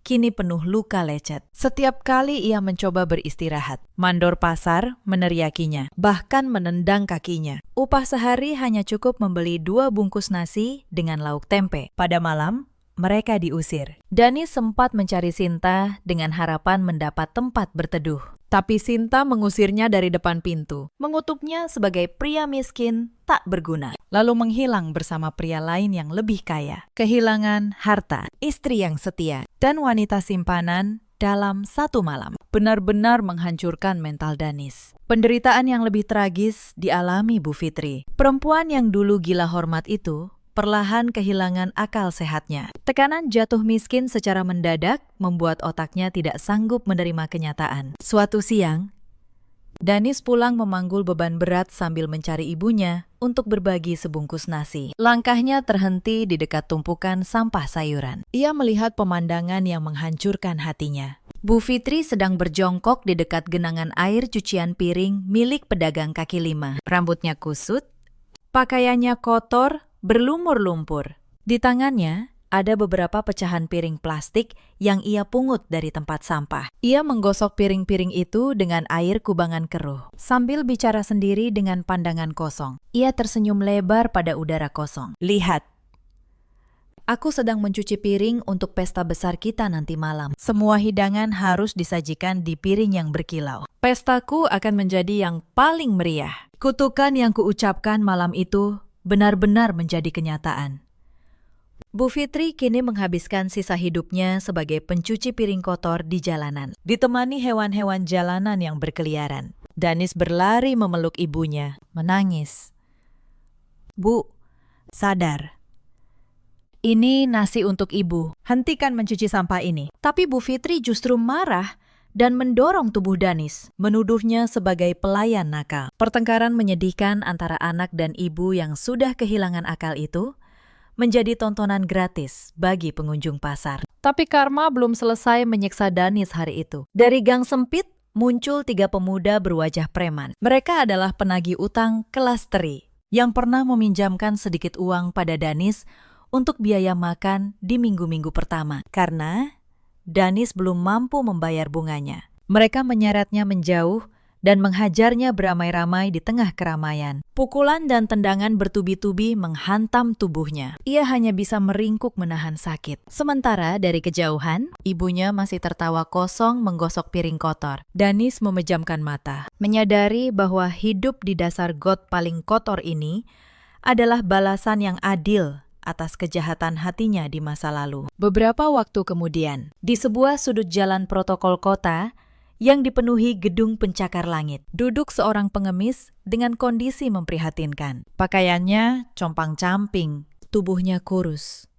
kini penuh luka lecet. Setiap kali ia mencoba beristirahat, mandor pasar meneriakinya, bahkan menendang kakinya. Upah sehari hanya cukup membeli 2 bungkus nasi dengan lauk tempe. Pada malam, mereka diusir. Danis sempat mencari Sinta dengan harapan mendapat tempat berteduh. Tapi Sinta mengusirnya dari depan pintu, mengutuknya sebagai pria miskin tak berguna, lalu menghilang bersama pria lain yang lebih kaya. Kehilangan harta, istri yang setia, dan wanita simpanan dalam 1 malam benar-benar menghancurkan mental Danis. Penderitaan yang lebih tragis dialami Bu Fitri. Perempuan yang dulu gila hormat itu perlahan kehilangan akal sehatnya. Tekanan jatuh miskin secara mendadak membuat otaknya tidak sanggup menerima kenyataan. Suatu siang, Danis pulang memanggul beban berat sambil mencari ibunya untuk berbagi sebungkus nasi. Langkahnya terhenti di dekat tumpukan sampah sayuran. Ia melihat pemandangan yang menghancurkan hatinya. Bu Fitri sedang berjongkok di dekat genangan air cucian piring milik pedagang kaki 5. Rambutnya kusut, pakaiannya kotor, berlumur lumpur. Di tangannya ada beberapa pecahan piring plastik yang ia pungut dari tempat sampah. Ia menggosok piring-piring itu dengan air kubangan keruh, sambil bicara sendiri dengan pandangan kosong. Ia tersenyum lebar pada udara kosong. Lihat, aku sedang mencuci piring untuk pesta besar kita nanti malam. Semua hidangan harus disajikan di piring yang berkilau. Pestaku akan menjadi yang paling meriah. Kutukan yang kuucapkan malam itu benar-benar menjadi kenyataan. Bu Fitri kini menghabiskan sisa hidupnya sebagai pencuci piring kotor di jalanan, ditemani hewan-hewan jalanan yang berkeliaran. Danis berlari memeluk ibunya, menangis. Bu, sadar. Ini nasi untuk ibu. Hentikan mencuci sampah ini. Tapi Bu Fitri justru marah dan mendorong tubuh Danis, menuduhnya sebagai pelayan nakal. Pertengkaran menyedihkan antara anak dan ibu yang sudah kehilangan akal itu menjadi tontonan gratis bagi pengunjung pasar. Tapi karma belum selesai menyiksa Danis hari itu. Dari gang sempit muncul 3 pemuda berwajah preman. Mereka adalah penagih utang kelas teri yang pernah meminjamkan sedikit uang pada Danis untuk biaya makan di minggu-minggu pertama, karena Danis belum mampu membayar bunganya. Mereka menyeretnya menjauh dan menghajarnya beramai-ramai di tengah keramaian. Pukulan dan tendangan bertubi-tubi menghantam tubuhnya. Ia hanya bisa meringkuk menahan sakit. Sementara dari kejauhan, ibunya masih tertawa kosong menggosok piring kotor. Danis memejamkan mata, menyadari bahwa hidup di dasar got paling kotor ini adalah balasan yang adil atas kejahatan hatinya di masa lalu. Beberapa waktu kemudian, di sebuah sudut jalan protokol kota yang dipenuhi gedung pencakar langit, duduk seorang pengemis dengan kondisi memprihatinkan. Pakaiannya compang-camping, tubuhnya kurus.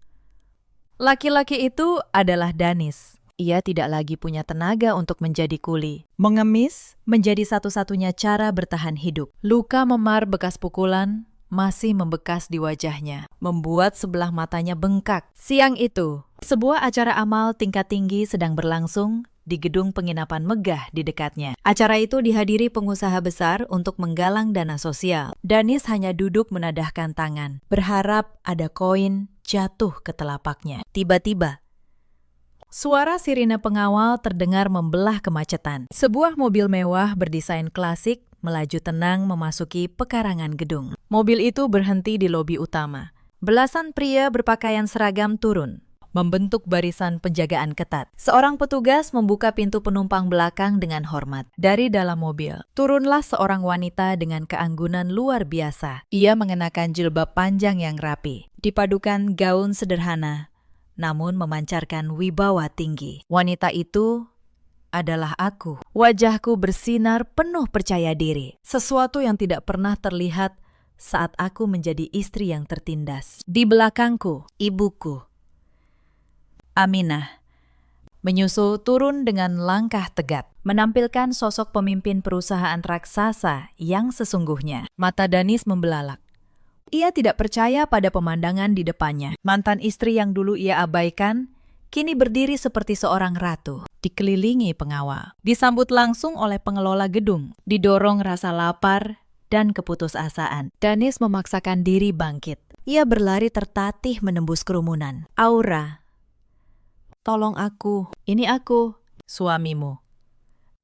Laki-laki itu adalah Danis. Ia tidak lagi punya tenaga untuk menjadi kuli. Mengemis menjadi satu-satunya cara bertahan hidup. Luka memar bekas pukulan masih membekas di wajahnya, membuat sebelah matanya bengkak. Siang itu, sebuah acara amal tingkat tinggi sedang berlangsung di gedung penginapan megah di dekatnya. Acara itu dihadiri pengusaha besar untuk menggalang dana sosial. Danis hanya duduk menadahkan tangan, berharap ada koin jatuh ke telapaknya. Tiba-tiba, suara sirine pengawal terdengar membelah kemacetan. Sebuah mobil mewah berdesain klasik melaju tenang memasuki pekarangan gedung. Mobil itu berhenti di lobi utama. Belasan pria berpakaian seragam turun, membentuk barisan penjagaan ketat. Seorang petugas membuka pintu penumpang belakang dengan hormat. Dari dalam mobil, turunlah seorang wanita dengan keanggunan luar biasa. Ia mengenakan jilbab panjang yang rapi, dipadukan gaun sederhana, namun memancarkan wibawa tinggi. Wanita itu adalah aku. Wajahku bersinar penuh percaya diri. Sesuatu yang tidak pernah terlihat saat aku menjadi istri yang tertindas. Di belakangku, ibuku, Aminah, menyusul turun dengan langkah tegap, menampilkan sosok pemimpin perusahaan raksasa yang sesungguhnya. Mata Danis membelalak. Ia tidak percaya pada pemandangan di depannya. Mantan istri yang dulu ia abaikan, kini berdiri seperti seorang ratu, dikelilingi pengawal. Disambut langsung oleh pengelola gedung, didorong rasa lapar dan keputusasaan. Danis memaksakan diri bangkit. Ia berlari tertatih menembus kerumunan. Aura, tolong aku, ini aku, suamimu.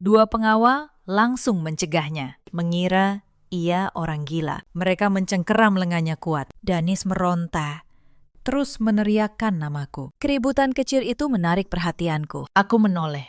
Dua pengawal langsung mencegahnya, mengira ia orang gila. Mereka mencengkeram lengannya kuat. Danis meronta, terus meneriakkan namaku. Keributan kecil itu menarik perhatianku. Aku menoleh,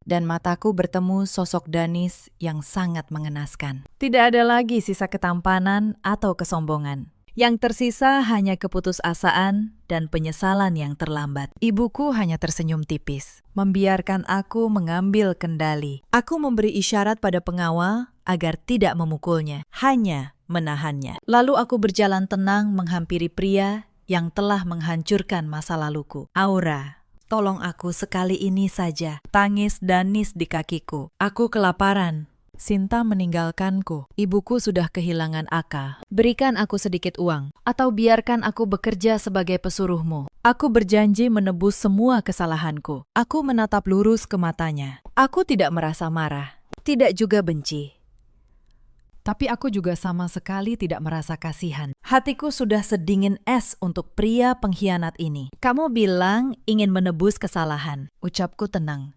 dan mataku bertemu sosok Danis yang sangat mengenaskan. Tidak ada lagi sisa ketampanan atau kesombongan. Yang tersisa hanya keputusasaan dan penyesalan yang terlambat. Ibuku hanya tersenyum tipis, membiarkan aku mengambil kendali. Aku memberi isyarat pada pengawal agar tidak memukulnya, hanya menahannya. Lalu aku berjalan tenang menghampiri pria yang telah menghancurkan masa laluku. Aura, tolong aku sekali ini saja. Tangis Danis di kakiku. Aku kelaparan. Sinta meninggalkanku. Ibuku sudah kehilangan akal. Berikan aku sedikit uang, atau biarkan aku bekerja sebagai pesuruhmu. Aku berjanji menebus semua kesalahanku. Aku menatap lurus ke matanya. Aku tidak merasa marah, tidak juga benci. Tapi aku juga sama sekali tidak merasa kasihan. Hatiku sudah sedingin es untuk pria pengkhianat ini. Kamu bilang ingin menebus kesalahan. Ucapku tenang.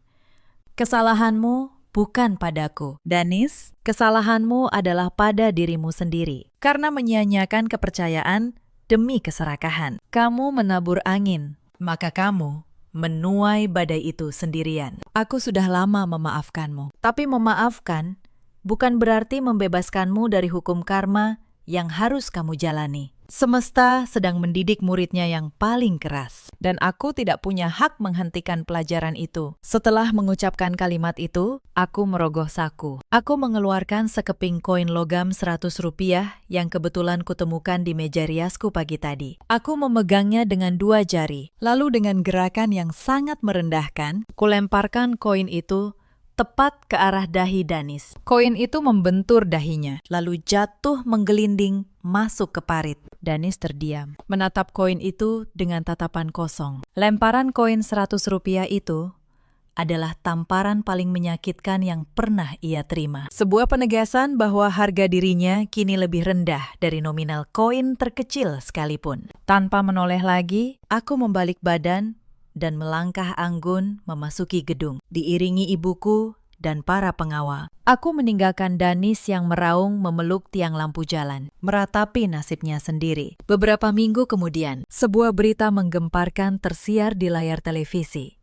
Kesalahanmu bukan padaku. Danis, kesalahanmu adalah pada dirimu sendiri. Karena menyia-nyiakan kepercayaan demi keserakahan. Kamu menabur angin, maka kamu menuai badai itu sendirian. Aku sudah lama memaafkanmu. Tapi memaafkan bukan berarti membebaskanmu dari hukum karma yang harus kamu jalani. Semesta sedang mendidik muridnya yang paling keras, dan aku tidak punya hak menghentikan pelajaran itu. Setelah mengucapkan kalimat itu, aku merogoh saku. Aku mengeluarkan sekeping koin logam 100 rupiah yang kebetulan kutemukan di meja riasku pagi tadi. Aku memegangnya dengan 2 jari, lalu dengan gerakan yang sangat merendahkan, kulemparkan koin itu tepat ke arah dahi Danis. Koin itu membentur dahinya, lalu jatuh menggelinding masuk ke parit. Danis terdiam, menatap koin itu dengan tatapan kosong. Lemparan koin 100 rupiah itu adalah tamparan paling menyakitkan yang pernah ia terima. Sebuah penegasan bahwa harga dirinya kini lebih rendah dari nominal koin terkecil sekalipun. Tanpa menoleh lagi, aku membalik badan dan melangkah anggun memasuki gedung. Diiringi ibuku dan para pengawal. Aku meninggalkan Danis yang meraung memeluk tiang lampu jalan, meratapi nasibnya sendiri. Beberapa minggu kemudian, sebuah berita menggemparkan tersiar di layar televisi.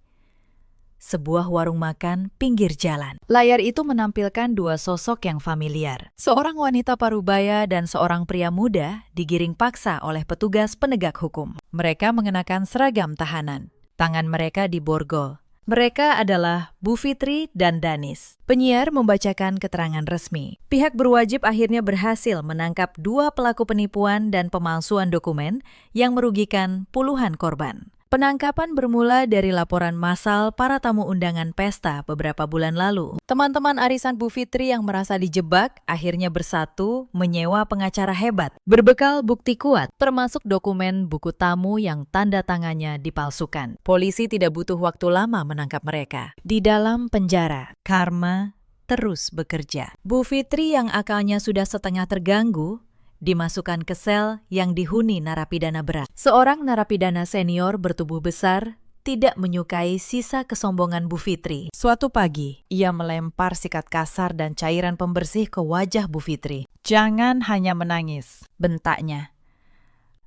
Sebuah warung makan pinggir jalan. Layar itu menampilkan dua sosok yang familiar. Seorang wanita parubaya dan seorang pria muda digiring paksa oleh petugas penegak hukum. Mereka mengenakan seragam tahanan. Tangan mereka diborgol. Mereka adalah Bu Fitri dan Danis. Penyiar membacakan keterangan resmi. Pihak berwajib akhirnya berhasil menangkap dua pelaku penipuan dan pemalsuan dokumen yang merugikan puluhan korban. Penangkapan bermula dari laporan massal para tamu undangan pesta beberapa bulan lalu. Teman-teman arisan Bu Fitri yang merasa dijebak akhirnya bersatu menyewa pengacara hebat. Berbekal bukti kuat, termasuk dokumen buku tamu yang tanda tangannya dipalsukan. Polisi tidak butuh waktu lama menangkap mereka. Di dalam penjara, karma terus bekerja. Bu Fitri yang akalnya sudah setengah terganggu, dimasukkan ke sel yang dihuni narapidana berat. Seorang narapidana senior bertubuh besar tidak menyukai sisa kesombongan Bu Fitri. Suatu pagi, ia melempar sikat kasar dan cairan pembersih ke wajah Bu Fitri. "Jangan hanya menangis," bentaknya.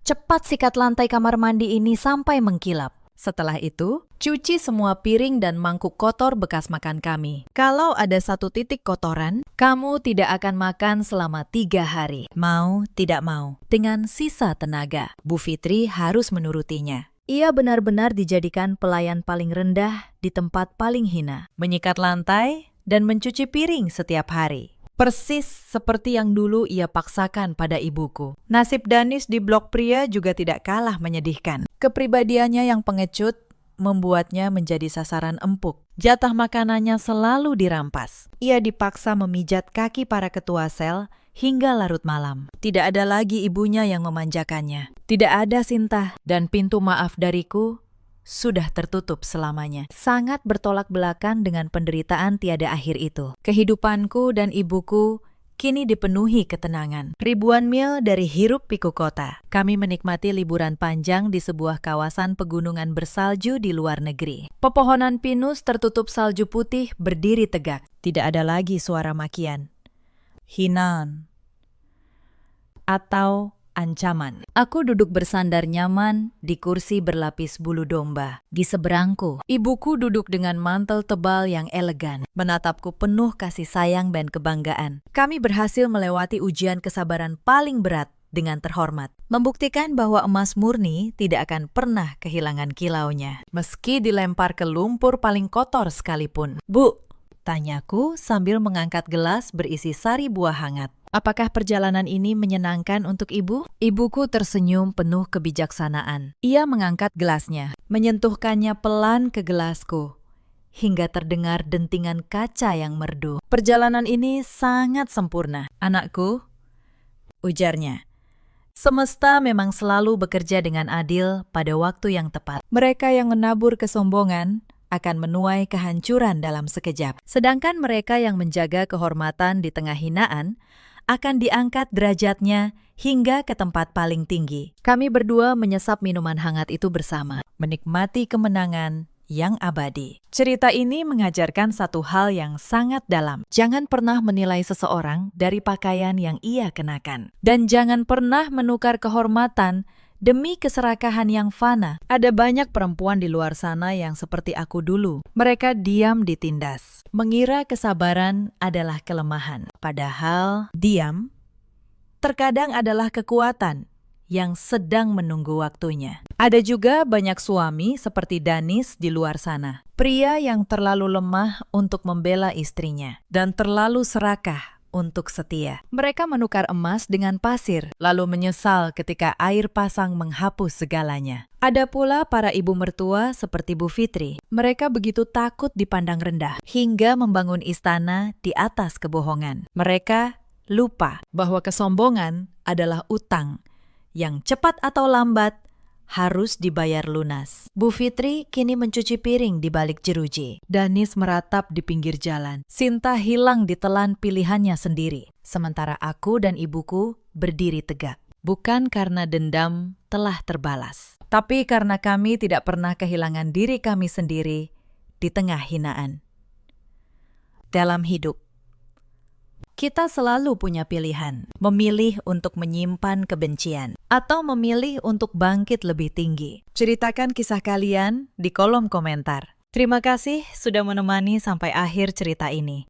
"Cepat sikat lantai kamar mandi ini sampai mengkilap. Setelah itu, cuci semua piring dan mangkuk kotor bekas makan kami. Kalau ada satu titik kotoran, kamu tidak akan makan selama 3 hari. Mau, tidak mau." Dengan sisa tenaga, Bu Fitri harus menurutinya. Ia benar-benar dijadikan pelayan paling rendah di tempat paling hina. Menyikat lantai dan mencuci piring setiap hari. Persis seperti yang dulu ia paksakan pada ibuku. Nasib Danis di blok pria juga tidak kalah menyedihkan. Kepribadiannya yang pengecut membuatnya menjadi sasaran empuk. Jatah makanannya selalu dirampas. Ia dipaksa memijat kaki para ketua sel hingga larut malam. Tidak ada lagi ibunya yang memanjakannya. Tidak ada Sinta, dan pintu maaf dariku sudah tertutup selamanya. Sangat bertolak belakang dengan penderitaan tiada akhir itu. Kehidupanku dan ibuku kini dipenuhi ketenangan. Ribuan mil dari hiruk pikuk kota, kami menikmati liburan panjang di sebuah kawasan pegunungan bersalju di luar negeri. Pepohonan pinus tertutup salju putih berdiri tegak. Tidak ada lagi suara makian, hinaan, atau ancaman. Aku duduk bersandar nyaman di kursi berlapis bulu domba. Di seberangku, ibuku duduk dengan mantel tebal yang elegan, menatapku penuh kasih sayang dan kebanggaan. Kami berhasil melewati ujian kesabaran paling berat dengan terhormat, membuktikan bahwa emas murni tidak akan pernah kehilangan kilaunya, meski dilempar ke lumpur paling kotor sekalipun. "Bu," tanyaku sambil mengangkat gelas berisi sari buah hangat. "Apakah perjalanan ini menyenangkan untuk ibu?" Ibuku tersenyum penuh kebijaksanaan. Ia mengangkat gelasnya, menyentuhkannya pelan ke gelasku, hingga terdengar dentingan kaca yang merdu. "Perjalanan ini sangat sempurna, anakku," ujarnya. "Semesta memang selalu bekerja dengan adil pada waktu yang tepat. Mereka yang menabur kesombongan akan menuai kehancuran dalam sekejap. Sedangkan mereka yang menjaga kehormatan di tengah hinaan akan diangkat derajatnya hingga ke tempat paling tinggi." Kami berdua menyesap minuman hangat itu bersama, menikmati kemenangan yang abadi. Cerita ini mengajarkan satu hal yang sangat dalam. Jangan pernah menilai seseorang dari pakaian yang ia kenakan. Dan jangan pernah menukar kehormatan demi keserakahan yang fana. Ada banyak perempuan di luar sana yang seperti aku dulu. Mereka diam ditindas, mengira kesabaran adalah kelemahan. Padahal diam terkadang adalah kekuatan yang sedang menunggu waktunya. Ada juga banyak suami seperti Danis di luar sana. Pria yang terlalu lemah untuk membela istrinya dan terlalu serakah untuk setia. Mereka menukar emas dengan pasir, lalu menyesal ketika air pasang menghapus segalanya. Ada pula para ibu mertua seperti Bu Fitri. Mereka begitu takut dipandang rendah, hingga membangun istana di atas kebohongan. Mereka lupa bahwa kesombongan adalah utang yang cepat atau lambat harus dibayar lunas. Bu Fitri kini mencuci piring di balik jeruji. Danis meratap di pinggir jalan. Sinta hilang ditelan pilihannya sendiri. Sementara aku dan ibuku berdiri tegak. Bukan karena dendam telah terbalas, tapi karena kami tidak pernah kehilangan diri kami sendiri di tengah hinaan. dalam hidup. Kita selalu punya pilihan, memilih untuk menyimpan kebencian atau memilih untuk bangkit lebih tinggi. Ceritakan kisah kalian di kolom komentar. Terima kasih sudah menemani sampai akhir cerita ini.